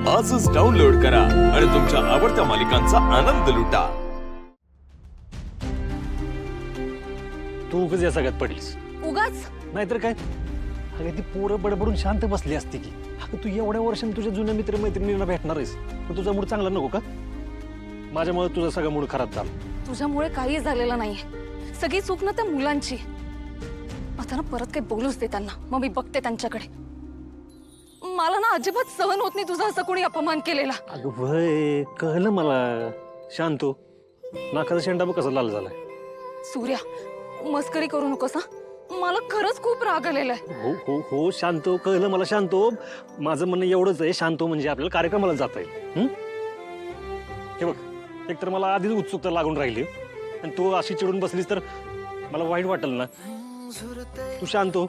आजच डाउनलोड करा आणि तुमच्या आवडत्या मालिकांचा आनंद लुटा। तू उगाच या सगळ्यात पडलीस। उगाच नाहीतर काय? अगं ती पोरं बडबडून शांत बसली असती की। अगं तू एवढ्या वर्षांनी तुझ्या जुन्या मित्र मैत्रिणींना भेटणार आहेस, पण तुझा मूड चांगला नको का? माझ्यामुळे तुझा सगळा मूड खराब झाला। तुझ्यामुळे काही झालेलं नाहीये, सगळी चूक ना त्या मुलांची। आता ना परत काही बोलूच दे त्यांना, मग मी बघते त्यांच्याकडे। मला ना अजिबात सहन होत नाही तुझा असं कोणी अपमान केलेला। अगं वय कळलं मला। शांत हो, नाकाचा शेंडा बघ कसा लाल झालाय। सूर्या मस्करी करू नकोस हा, मला खरंच खूप राग आलेला आहे। हो हो हो शांत हो, कळलं मला। शांत हो, माझं म्हणणं एवढंच आहे, शांत हो म्हणजे आपल्याला कार्यक्रमाला जाता येईल। हे बघ, एकतर मला आधीच उत्सुकता लागून राहिली आणि तू अशी चिडून बसलीस तर मला वाईट वाटेल ना। तू शांत हो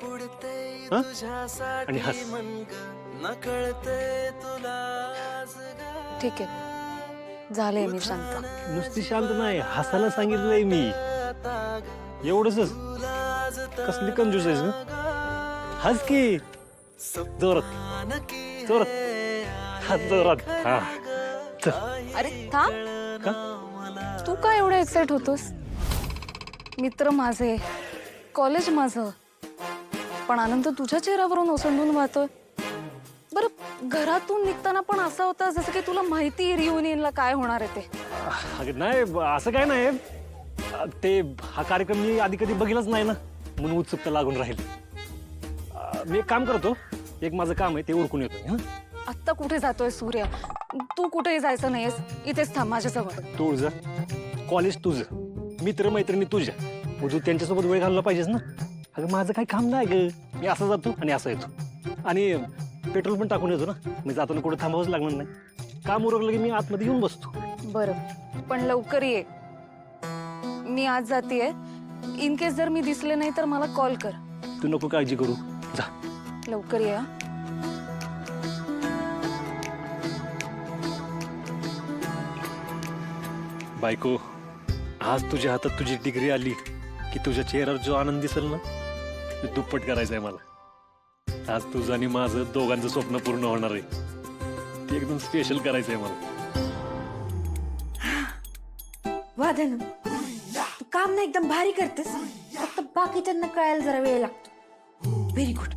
हा आणि हस। ठीक आहे, झाले मी शांत। नुसती शांत नाही, हसायला सांगितलंय मी। एवढंच कसली कंजूस आहेस ग? हस की जोरात जोरात, हस जोरात। हा अरे थांब, का? तू काय एवढं एक्साइट होतोस? मित्र माझे, कॉलेज माझं, पण आनंद तुझ्या चेहऱ्यावरून ओसंडून वाहतोय। बरं घरातून निघताना पण असा होता जसं की तुला माहिती रियुनियनला काय होणार आहे ते। अगं नाही, असं काय नाही। ते हा कार्यक्रम मी आधी कधी बघितलाच नाही ना, म्हणून उत्सुकता लागून राहील। मी एक काम करतो, एक माझं काम आहे ते उरकून येतो। हा आत्ता कुठे जातोय सूर्या? तू कुठेही जायचं नाहीयेस, इथेच थांब माझ्याजवळ। तुझं कॉलेज, तुझं मित्र मैत्रिणी तुझ्या, मग तू त्यांच्यासोबत वेळ घालवला पाहिजेस ना। अगं माझं काही काम नाही ग, मी असं जातो आणि असं येतो, आणि पेट्रोल पण टाकून येतो ना। मी जाताना कुठे थांबावंच लागणार नाही। काम उरकलं की मी आतमध्ये येऊन बसतो। बरं पण लवकर ये, मी आज जातीये। इन केस जर मी दिसले नाही तर मला कॉल कर। तू नको काळजी करू, जा लवकर ये हा। बायको, आज तुझ्या हातात तुझी डिग्री आली की तुझ्या चेहऱ्यावर जो आनंद दिसेल ना, ते दुप्पट करायचं आहे मला। आज तुझं आणि माझं दोघांचं स्वप्न पूर्ण होणार आहे, ते एकदम स्पेशल करायचं आहे मला। वा धनु, तू काम ना एकदम भारी करतेस, फक्त बाकीच्यांना कळायला जरा वेळ लागतो। Very good.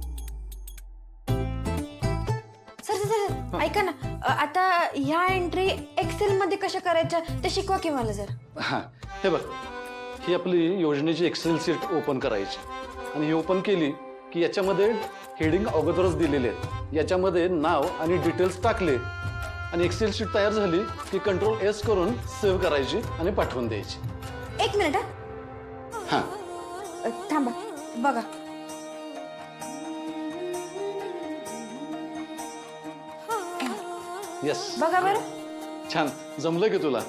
Sir sir sir ऐका ना, आता ह्या एंट्री एक्सेल मध्ये कशा करायच्या ते शिकवा की मला जरा। हां, हे बघ, ही आपली योजनेची एक्सेल शीट ओपन करायची आणि ही ओपन केली की याच्यामध्ये हेडिंग अगोदरच दिलेले आहेत, याच्यामध्ये नाव आणि डिटेल्स टाकले आणि एक्सेल शीट तयार झाली की कंट्रोल एस करून सेव्ह करायची आणि पाठवून द्यायची। एक मिनिट हां थांबा, बघा यस, बघा बरं। छान जमलं की तुला,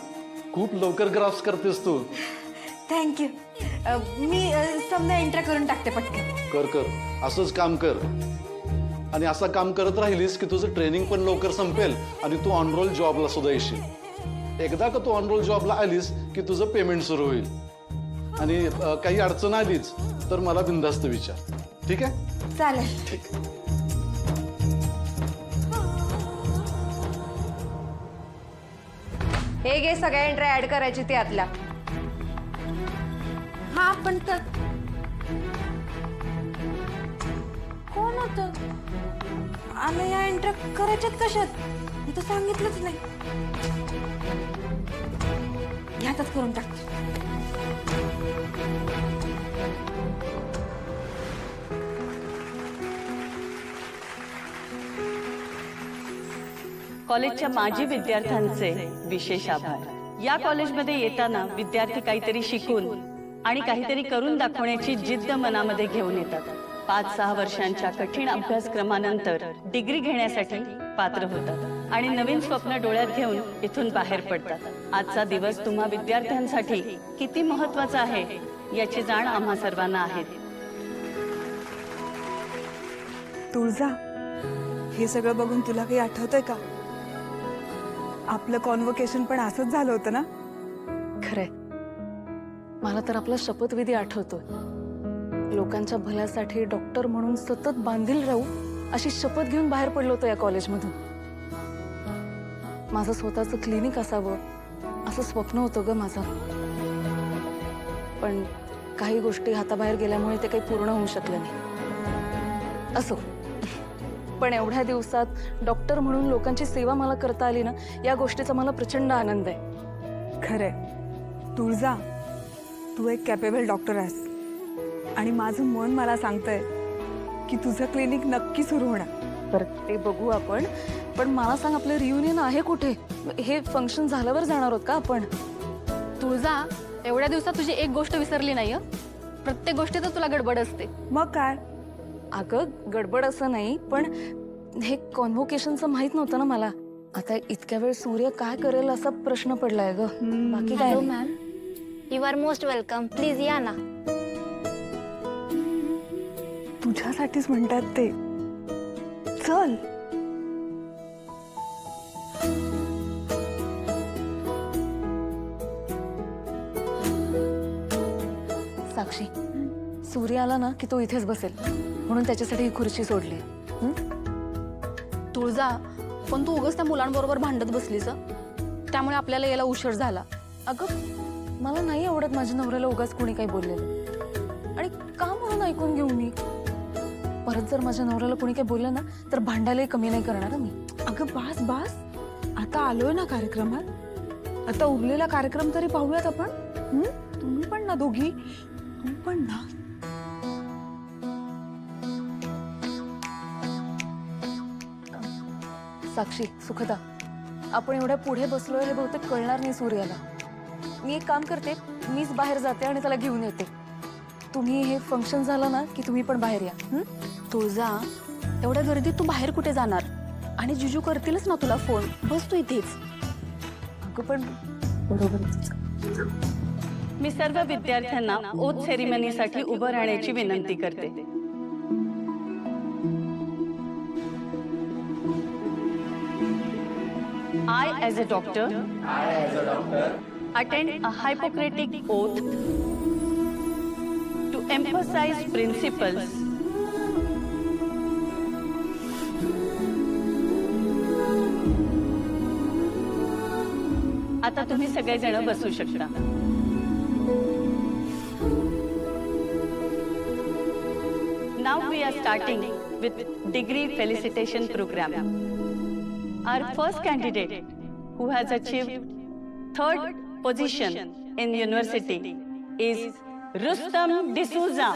खूप लवकर ग्राफ्स करतेस तू। थँक्यू। मी समजा एंट्री करून टाकते पटकन। कर कर, असंच काम कर, आणि असं काम करत राहिलीस की तुझं ट्रेनिंग पण लवकर संपेल आणि तू ऑन रोल जॉबला सुद्धा येशील। एकदा का तू ऑन रोल जॉबला आलीस की तुझं पेमेंट सुरू होईल, आणि काही अडचण आलीच तर मला बिनधास्त विचार, ठीक आहे? चालेल। ठीक। हे घे सगळ्या एंट्री ऍड करायची ती आतल्या। हा पण तर कोण होतं? आणि या एंट्री करायच्यात कशात? मी तर सांगितलंच नाही। ह्यातच करून टाकते। कॉलेजच्या माजी विद्यार्थ्यांचे विशेष आभार। या कॉलेजमध्ये येताना विद्यार्थी काहीतरी शिकून आणि काहीतरी करून दाखवण्याची जिद्द मनामध्ये घेऊन येतात। 5-6 वर्षांच्या कठीण अभ्यासक्रमानंतर डिग्री घेण्यासाठी पात्र होतात आणि नवीन स्वप्न डोळ्यात घेऊन इथून बाहेर पडतात। आजचा दिवस तुम्हा विद्यार्थ्यांसाठी किती महत्त्वाचा आहे याची जाण आम्हा सर्वांना आहे। तुळजा, हे सगळं बघून तुला काही आठवतंय का? आपलं कॉन्व्होकेशन पण असंच झालं होतं ना? खरंय, मला तर आपला शपथविधी आठवतोय। लोकांच्या भल्यासाठी डॉक्टर म्हणून सतत बांधील राहू अशी शपथ घेऊन बाहेर पडलो होतो या कॉलेजमधून। माझं स्वतःचं क्लिनिक असावं असं स्वप्न होतं ग माझं. पण काही गोष्टी हाताबाहेर गेल्यामुळे ते काही पूर्ण होऊ शकलं नाही. असो, पण एवढ्या दिवसात डॉक्टर म्हणून लोकांची सेवा मला करता आली ना, या गोष्टीचा मला प्रचंड आनंद आहे. खरंय तुळजा, तू एक कॅपेबल डॉक्टर आहेस आणि माझं मन मला सांगतंय की तुझं क्लिनिक नक्की सुरू होणार. बरं ते बघू आपण, पण मला सांग आपलं रियुनियन आहे कुठे? हे फंक्शन झाल्यावर जाणार आहोत का आपण? तुळजा, एवढ्या दिवसात तुझी एक गोष्ट विसरली नाही. प्रत्येक गोष्टीत तुला गडबड असते. मग काय? अगं गडबड असं नाही, पण हे कॉन्व्होकेशनचं माहित नव्हतं ना मला. आता इतक्या वेळ सूर्य काय करेल असा प्रश्न पडलाय ग. बाकी काय नाही. Ma'am, you are most welcome. Please या ना. तुझ्यासाठीच म्हणतात ते. चल. साक्षी, सूर्य आला ना की तो इथेच बसेल म्हणून त्याच्यासाठी ही खुर्ची सोडली. तुळजा, पण तू उगाच त्या मुलांबरोबर भांडत बसलीस. त्यामुळे आपल्याला यायला उशीर झाला. अगं मला नाही आवडत माझ्या नवऱ्याला उगाच कोणी काही बोललेलं. आणि का म्हणून ऐकून घेऊ मी? परत जर माझ्या नवऱ्याला कोणी काही बोललं ना तर भांडायलाही कमी नाही करणार मी. अगं बास बास, आता आलोय ना कार्यक्रमात. आता उरलेला कार्यक्रम तरी पाहूयात आपण. तुम्ही पण ना दोघी, तू पण ना. साक्षी, सुखदा, आपण एवढ्या पुढे बसलोय हे बहुतेक कळणार नाही सूर्याला. मी एक काम करते, मीच बाहेर जाते आणि त्याला घेऊन येते. तुम्ही हे फंक्शन झालं ना की तुम्ही पण बाहेर या. तुळजा, एवढ्या गर्दीत तू बाहेर कुठे जाणार? आणि जिजू करतीलच ना तुला फोन. बस तू इथेच. अगं पण बरोबर. मी सर्व विद्यार्थ्यांना ओथ सेरेमनीसाठी उभं राहण्याची विनंती करते. I, as a doctor, attend a Hippocratic oath to emphasize principles आता तुम्ही सगळेजण बसू शकता. Now we are starting with degree felicitation program. Our first candidate who has achieved 3rd position in university is Rustam D'Souza.